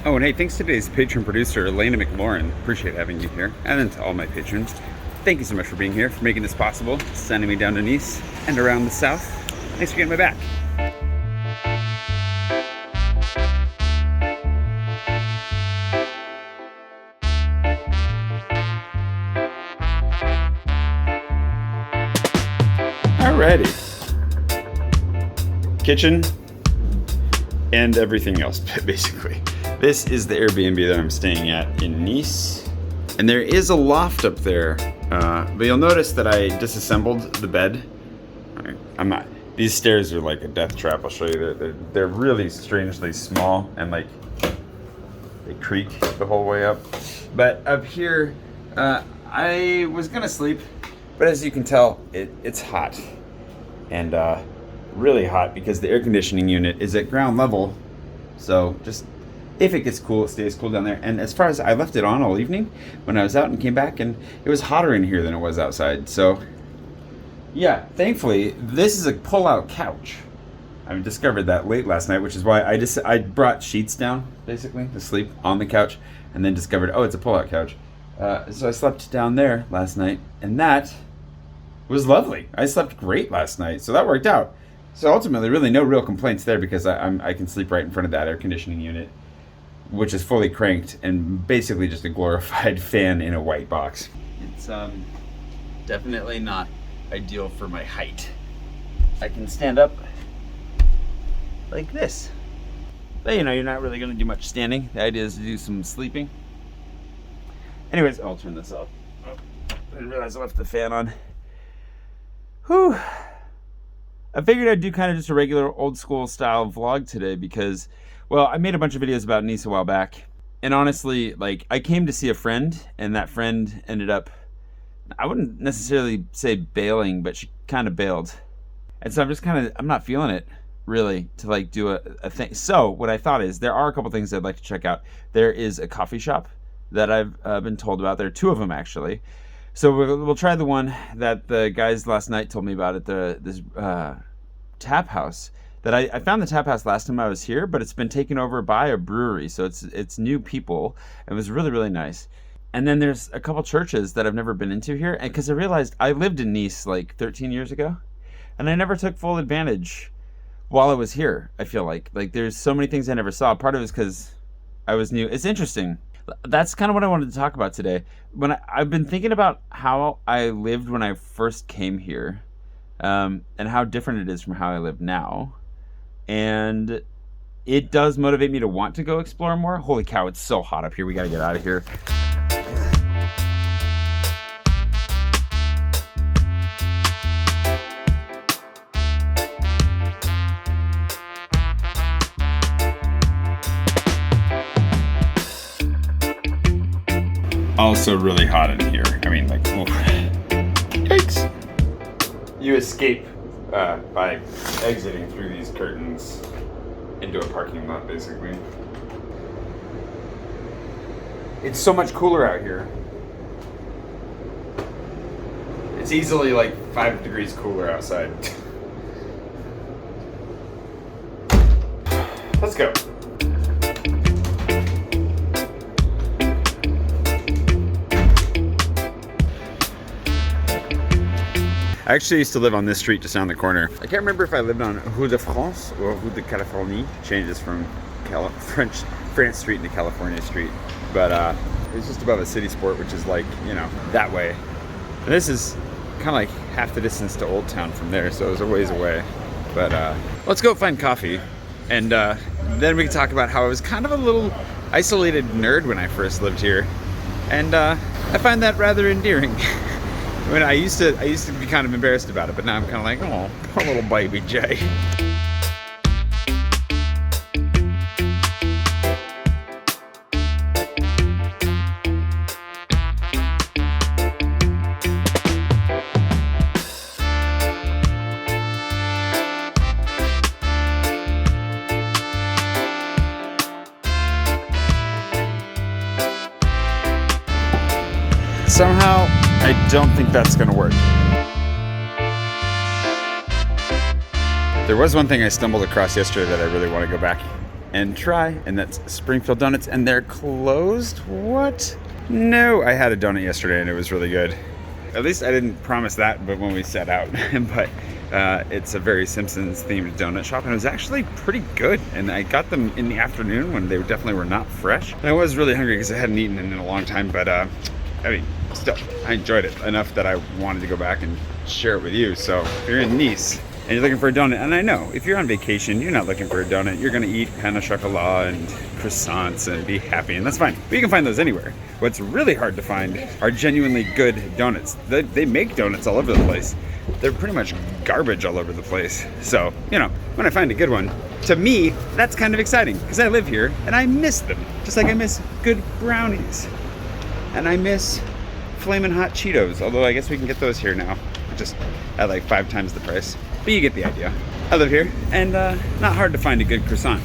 Oh, and hey, thanks to today's patron producer, Lana McLaurin. Appreciate having you here. And then to all my patrons, thank you so much for being here, for making this possible, sending me down to Nice and around the south. Thanks for getting my back. Alrighty. Kitchen and everything else, basically. This is the Airbnb that I'm staying at in Nice. And there is a loft up there, but you'll notice that I disassembled the bed. These stairs are like a death trap, I'll show you. They're really strangely small and like they creak the whole way up. But up here, I was gonna sleep, but as you can tell, it's hot. And really hot because the air conditioning unit is at ground level. So just, if it gets cool, it stays cool down there. And as far as I left it on all evening when I was out and came back, and it was hotter in here than it was outside. So yeah, thankfully, this is a pull-out couch. I discovered that late last night, which is why I brought sheets down, basically, to sleep on the couch, and then discovered, oh, it's a pull-out couch. So I slept down there last night, and that was lovely. I slept great last night, so that worked out. So ultimately, really no real complaints there because I can sleep right in front of that air conditioning unit, which is fully cranked and basically just a glorified fan in a white box. It's definitely not ideal for my height. I can stand up like this. But you know, you're not really gonna do much standing. The idea is to do some sleeping. Anyways, I'll turn this off. Oh, I didn't realize I left the fan on. Whew. I figured I'd do kind of just a regular old school style vlog today because, well, I made a bunch of videos about Nice a while back. And honestly, like, I came to see a friend, and that friend ended up, I wouldn't necessarily say bailing, but she kind of bailed. And so I'm just kind of, I'm not feeling it, really, to like do a thing. So what I thought is, there are a couple things I'd like to check out. There is a coffee shop that I've been told about. There are two of them, actually. So we'll try the one that the guys last night told me about at this tap house. That I found the tap house last time I was here, but it's been taken over by a brewery, so it's new people. It was really, really nice. And then there's a couple churches that I've never been into here, and because I realized I lived in Nice like 13 years ago, and I never took full advantage while I was here. I feel like there's so many things I never saw. Part of it is because I was new. It's interesting. That's kind of what I wanted to talk about today. I've been thinking about how I lived when I first came here, and how different it is from how I live now. And it does motivate me to want to go explore more. Holy cow, it's so hot up here. We gotta get out of here. Also really hot in here. I mean, like, oh, yikes. You escape by exiting through these curtains into a parking lot, basically. It's so much cooler out here. It's easily like 5 degrees cooler outside. Let's go. I actually used to live on this street just down the corner. I can't remember if I lived on Rue de France or Rue de Californie. Changes from France Street into California Street. But it was just above a city sport, which is like, you know, that way. And this is kind of like half the distance to Old Town from there, so it was a ways away. But let's go find coffee. And then we can talk about how I was kind of a little isolated nerd when I first lived here. And I find that rather endearing. I mean, I used to be kind of embarrassed about it, but now I'm kind of like, oh, poor little baby Jay. Somehow, I don't think that's gonna work. There was one thing I stumbled across yesterday that I really want to go back and try, and that's Springfield Donuts, and they're closed? What? No, I had a donut yesterday and it was really good. At least I didn't promise that, but when we set out. But it's a very Simpsons themed donut shop, and it was actually pretty good. And I got them in the afternoon when they definitely were not fresh. And I was really hungry because I hadn't eaten in a long time, but I mean, still, I enjoyed it enough that I wanted to go back and share it with you. So if you're in Nice and you're looking for a donut, and I know if you're on vacation, you're not looking for a donut, you're gonna eat pain au chocolat and croissants and be happy, and that's fine. But you can find those anywhere. What's really hard to find are genuinely good donuts. They make donuts all over the place. They're pretty much garbage all over the place. So, you know, when I find a good one, to me, that's kind of exciting because I live here and I miss them. Just like I miss good brownies. And I miss Flamin' Hot Cheetos, although I guess we can get those here now, just at like 5 times the price. But you get the idea. I live here, and not hard to find a good croissant.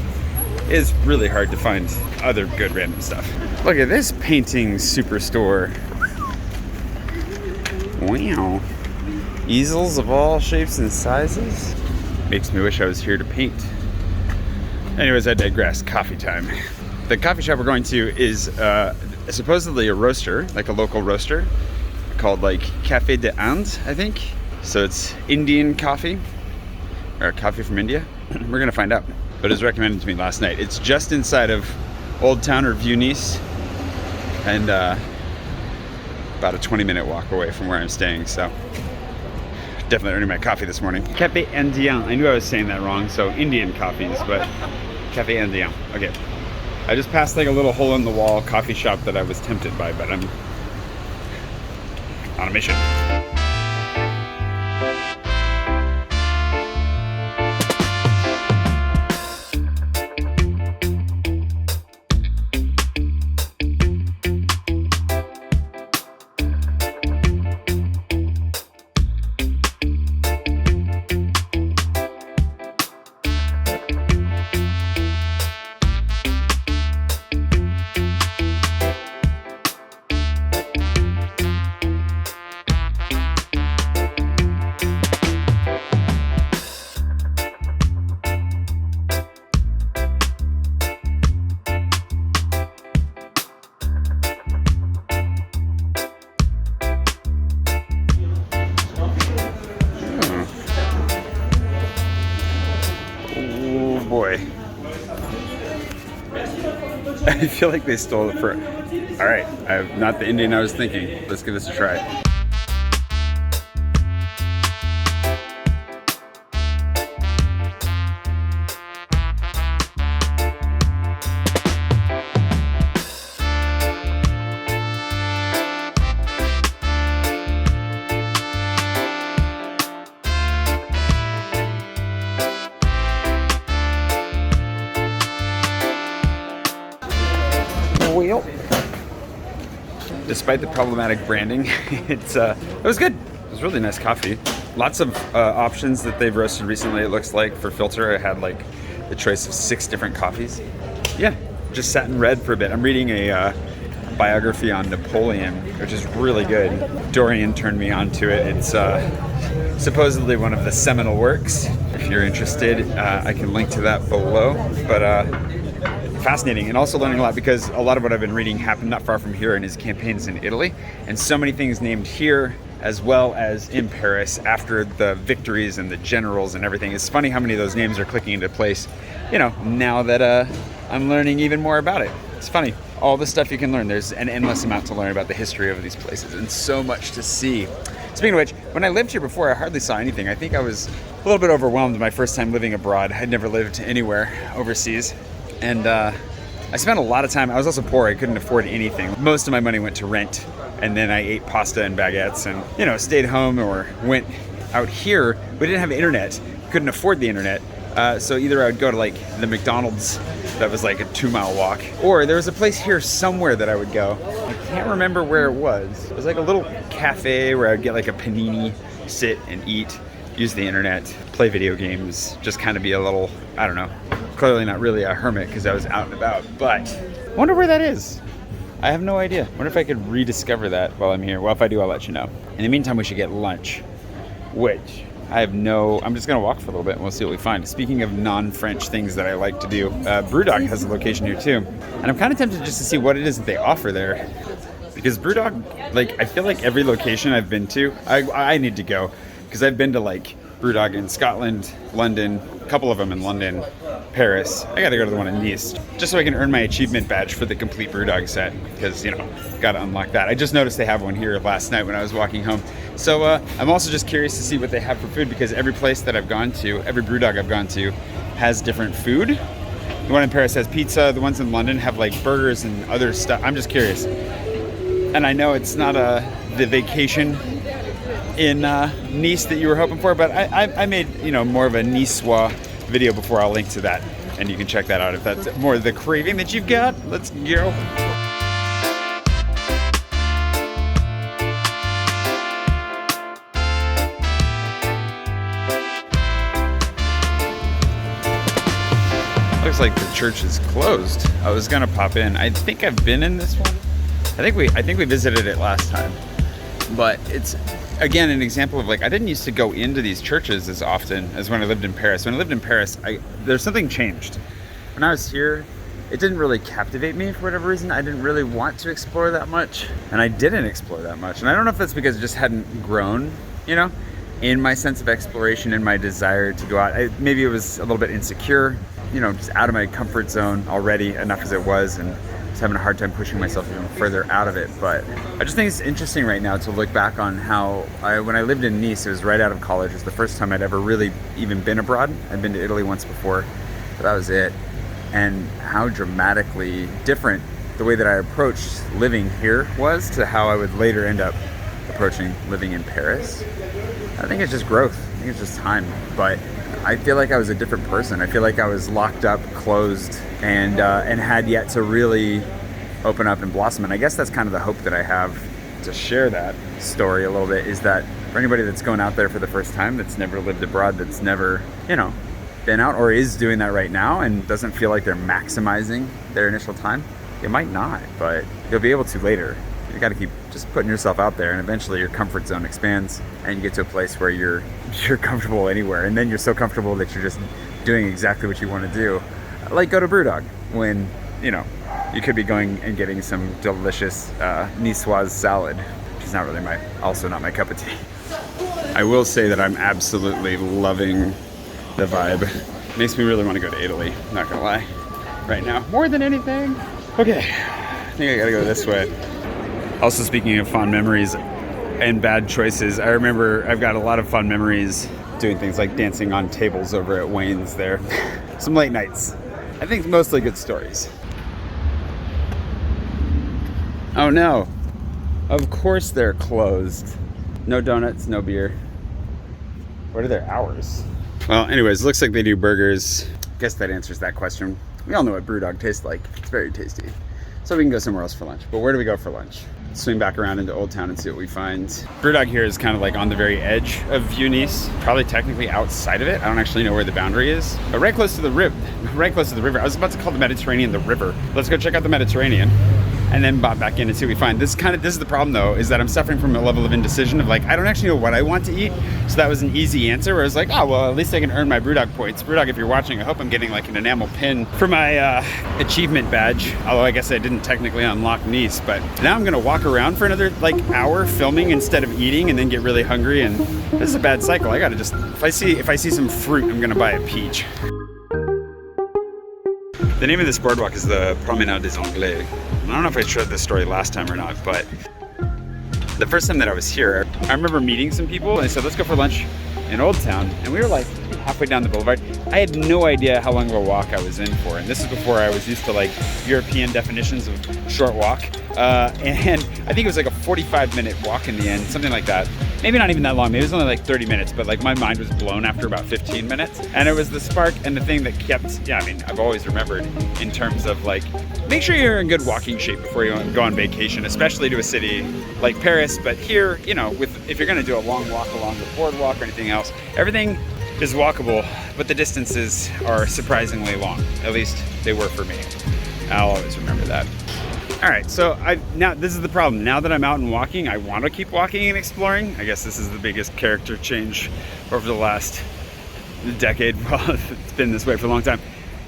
It is really hard to find other good random stuff. Look at this painting superstore. Wow. Easels of all shapes and sizes. Makes me wish I was here to paint. Anyways, I digress. Coffee time. The coffee shop we're going to is supposedly a roaster, like a local roaster, called like Café de Inde, I think. So it's Indian coffee, or coffee from India. We're gonna find out. But it was recommended to me last night. It's just inside of Old Town or Vieux Nice, and about a 20-minute walk away from where I'm staying. So definitely earning my coffee this morning. Café Indien. I knew I was saying that wrong. So Indian coffees, but Café Indien. Okay. I just passed like a little hole-in-the-wall coffee shop that I was tempted by, but I'm on a mission. Boy. I feel like they stole it for... Alright, not the Indian I was thinking. Let's give this a try. Well, despite the problematic branding, it was good. It was really nice coffee. Lots of options that they've roasted recently, it looks like. For filter, I had like the choice of 6 different coffees. Yeah, just sat and read for a bit. I'm reading a biography on Napoleon, which is really good. Dorian turned me onto it. It's supposedly one of the seminal works. If you're interested, I can link to that below. But fascinating, and also learning a lot because a lot of what I've been reading happened not far from here in his campaigns in Italy, and so many things named here as well as in Paris after the victories and the generals and everything. It's funny how many of those names are clicking into place, you know, now that I'm learning even more about it. It's funny, all the stuff you can learn. There's an endless amount to learn about the history of these places and so much to see. Speaking of which, when I lived here before, I hardly saw anything. I think I was a little bit overwhelmed my first time living abroad. I'd never lived anywhere overseas. And I spent a lot of time. I was also poor. I couldn't afford anything. Most of my money went to rent, and then I ate pasta and baguettes and, you know, stayed home or went out here. We didn't have internet. Couldn't afford the internet. So either I would go to like the McDonald's that was like a 2-mile walk, or there was a place here somewhere that I would go. I can't remember where it was. It was like a little cafe where I'd get like a panini, sit and eat, use the internet, play video games, just kind of be a little, I don't know, clearly not really a hermit because I was out and about, but I wonder where that is. I have no idea. Wonder if I could rediscover that while I'm here. Well, if I do, I'll let you know. In the meantime, we should get lunch, which I'm just gonna walk for a little bit and we'll see what we find. Speaking of non-French things that I like to do, Brewdog has a location here too. And I'm kind of tempted just to see what it is that they offer there. Because Brewdog, like, I feel like every location I've been to, I need to go. Because I've been to like Brewdog in Scotland, London, a couple of them in London, Paris. I gotta go to the one in Nice, just so I can earn my achievement badge for the complete Brewdog set, because, you know, gotta unlock that. I just noticed they have one here last night when I was walking home. So I'm also just curious to see what they have for food, because every place that I've gone to, every Brewdog I've gone to, has different food. The one in Paris has pizza, the ones in London have like burgers and other stuff. I'm just curious. And I know it's not the vacation in Nice that you were hoping for, but I made, you know, more of a Niçois video before. I'll link to that, and you can check that out if that's more the craving that you've got. Let's go. Looks like the church is closed. I was gonna pop in. I think I've been in this one. I think we visited it last time, but it's again an example of like I didn't used to go into these churches as often as when I lived in Paris. When I lived in Paris, there's something changed. When I was here, it didn't really captivate me for whatever reason. I didn't really want to explore that much, and I didn't explore that much. And I don't know if that's because it just hadn't grown, you know, in my sense of exploration and my desire to go out. Maybe it was a little bit insecure, you know, just out of my comfort zone already enough as it was, and just having a hard time pushing myself even further out of it. But I just think it's interesting right now to look back on how when I lived in Nice, it was right out of college. It was the first time I'd ever really even been abroad. I'd been to Italy once before, but that was it. And how dramatically different the way that I approached living here was to how I would later end up approaching living in Paris. I think it's just growth. I think it's just time. But I feel like I was a different person. I feel like I was locked up, closed, and had yet to really open up and blossom. And I guess that's kind of the hope that I have to share that story a little bit, is that for anybody that's going out there for the first time, that's never lived abroad, that's never, you know, been out or is doing that right now and doesn't feel like they're maximizing their initial time, it might not, but you'll be able to later. You got to keep just putting yourself out there, and eventually your comfort zone expands and you get to a place where you're comfortable anywhere, and then you're so comfortable that you're just doing exactly what you want to do. Like go to Brewdog when, you know, you could be going and getting some delicious Niçoise salad, which is not really also not my cup of tea. I will say that I'm absolutely loving the vibe. Makes me really want to go to Italy, not gonna lie, right now, more than anything. Okay, I think I gotta go this way. Also, speaking of fond memories and bad choices, I remember I've got a lot of fond memories doing things like dancing on tables over at Wayne's there. Some late nights. I think mostly good stories. Oh no, of course they're closed. No donuts, no beer. What are their hours? Well, anyways, looks like they do burgers. Guess that answers that question. We all know what Brewdog tastes like. It's very tasty. So we can go somewhere else for lunch. But where do we go for lunch? Swing back around into Old Town and see what we find. Brewdog here is kind of like on the very edge of Nice, probably technically outside of it. I don't actually know where the boundary is, but right close to the river. Right close to the river. I was about to call the Mediterranean the river. Let's go check out the Mediterranean and then bob back in and see what we find. This is the problem though, is that I'm suffering from a level of indecision of like, I don't actually know what I want to eat. So that was an easy answer where I was like, oh, well, at least I can earn my Brewdog points. Brewdog, if you're watching, I hope I'm getting like an enamel pin for my achievement badge. Although I guess I didn't technically unlock Nice, but now I'm gonna walk around for another like hour filming instead of eating and then get really hungry. And this is a bad cycle. I gotta just, if I see some fruit, I'm gonna buy a peach. The name of this boardwalk is the Promenade des Anglais. I don't know if I showed this story last time or not, but the first time that I was here, I remember meeting some people and they said, let's go for lunch in Old Town. And we were like halfway down the boulevard. I had no idea how long of a walk I was in for. And this is before I was used to like European definitions of short walk. And I think it was like a 45-minute walk in the end, something like that. Maybe not even that long, maybe it was only like 30 minutes, but like my mind was blown after about 15 minutes. And it was the spark and the thing that kept, yeah, I mean, I've always remembered in terms of like, make sure you're in good walking shape before you go on vacation, especially to a city like Paris. But here, you know, if you're gonna do a long walk along the boardwalk or anything else, everything is walkable, but the distances are surprisingly long. At least they were for me. I'll always remember that. All All right, so now this is the problem. Now that I'm out and walking, I want to keep walking and exploring. I guess this is the biggest character change over the last decade. Well, it's been this way for a long time.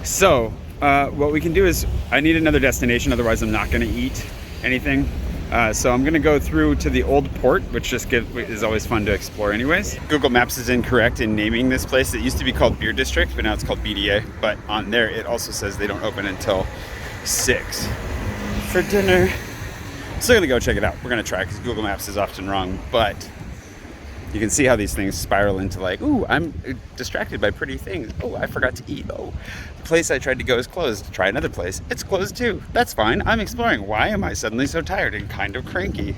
So what we can do is, I need another destination, otherwise I'm not going to eat anything. So I'm going to go through to the old port, which is always fun to explore anyways. Google Maps is incorrect in naming this place. It used to be called Beer District, but now it's called BDA. But on there, it also says they don't open until 6 for dinner. Still going to go check it out. We're going to try, because Google Maps is often wrong. But you can see how these things spiral into like, ooh, I'm distracted by pretty things. Oh, I forgot to eat. Oh, the place I tried to go is closed. Try another place. It's closed too. That's fine. I'm exploring. Why am I suddenly so tired and kind of cranky?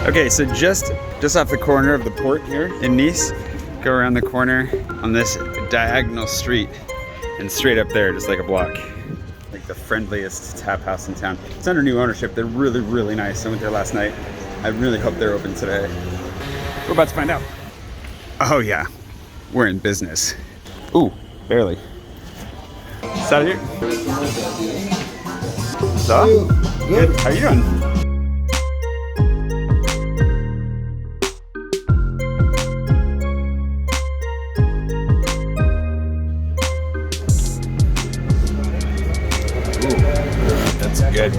Okay, so just off the corner of the port here in Nice, go around the corner on this diagonal street and straight up there, just like a block. Like the friendliest tap house in town. It's under new ownership. They're really, really nice. I went there last night. I really hope they're open today. We're about to find out. Oh yeah, we're in business. Ooh, barely. Salut. So? Good. How you doing? Good.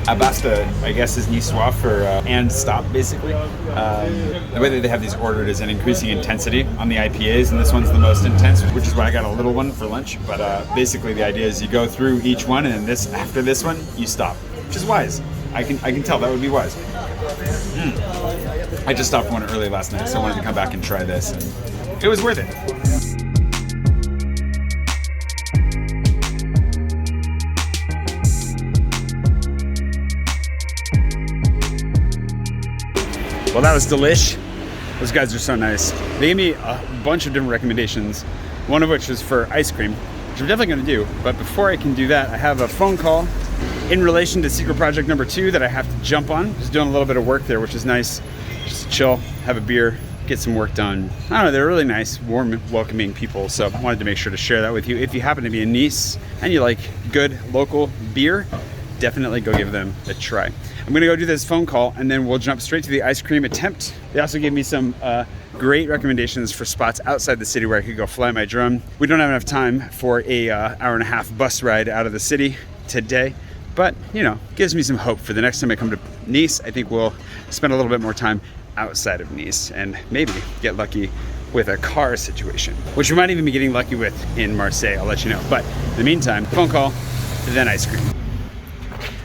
Abasta, I guess, is niçois for and stop, basically. The way that they have these ordered is an increasing intensity on the IPAs, and this one's the most intense, which is why I got a little one for lunch. But basically, the idea is you go through each one, and then after this one, you stop, which is wise. I can tell that would be wise. I just stopped one early last night, so I wanted to come back and try this, and it was worth it. Well, that was delish. Those guys are so nice. They gave me a bunch of different recommendations, one of which was for ice cream, which I'm definitely gonna do. But before I can do that, I have a phone call in relation to secret project number 2 that I have to jump on. Just doing a little bit of work there, which is nice. Just chill, have a beer, get some work done. I don't know, they're really nice, warm, welcoming people. So I wanted to make sure to share that with you. If you happen to be in Nice and you like good local beer, definitely go give them a try. I'm gonna go do this phone call and then we'll jump straight to the ice cream attempt. They also gave me some great recommendations for spots outside the city where I could go fly my drone. We don't have enough time for a hour and a half bus ride out of the city today, but you know, gives me some hope for the next time I come to Nice. I think we'll spend a little bit more time outside of Nice and maybe get lucky with a car situation, which we might even be getting lucky with in Marseille. I'll let you know. But in the meantime, phone call, then ice cream.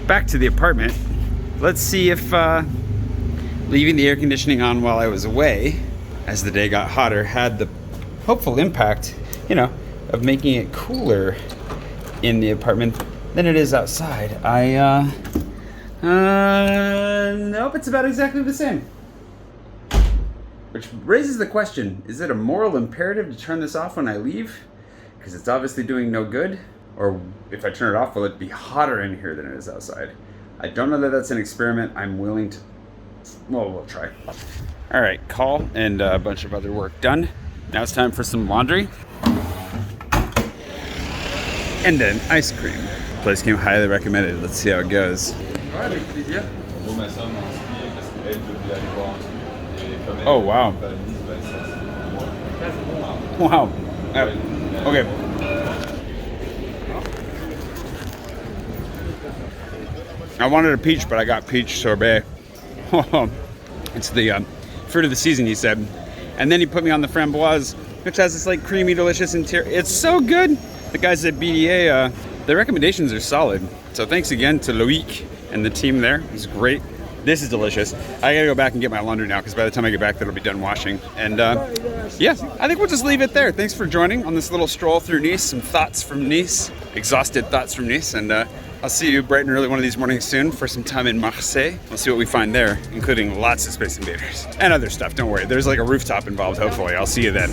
Back to the apartment. Let's see if leaving the air conditioning on while I was away, as the day got hotter, had the hopeful impact, you know, of making it cooler in the apartment than it is outside. Nope, it's about exactly the same. Which raises the question, is it a moral imperative to turn this off when I leave? Because it's obviously doing no good. Or if I turn it off, will it be hotter in here than it is outside? I don't know that that's an experiment I'm willing to, well, we'll try. All right, call and a bunch of other work done. Now it's time for some laundry. And then ice cream. Place came highly recommended. Let's see how it goes. Oh, wow. Wow. Okay. I wanted a peach, but I got peach sorbet. It's the fruit of the season, he said. And then he put me on the framboise, which has this like creamy, delicious interior. It's so good. The guys at BDA, the recommendations are solid. So thanks again to Loic and the team there. It's great. This is delicious. I gotta go back and get my laundry now because by the time I get back, that'll be done washing. And yeah, I think we'll just leave it there. Thanks for joining on this little stroll through Nice. Some thoughts from Nice, exhausted thoughts from Nice. And I'll see you bright and early one of these mornings soon for some time in Marseille. We'll see what we find there, including lots of Space Invaders and other stuff. Don't worry, there's like a rooftop involved, hopefully. I'll see you then.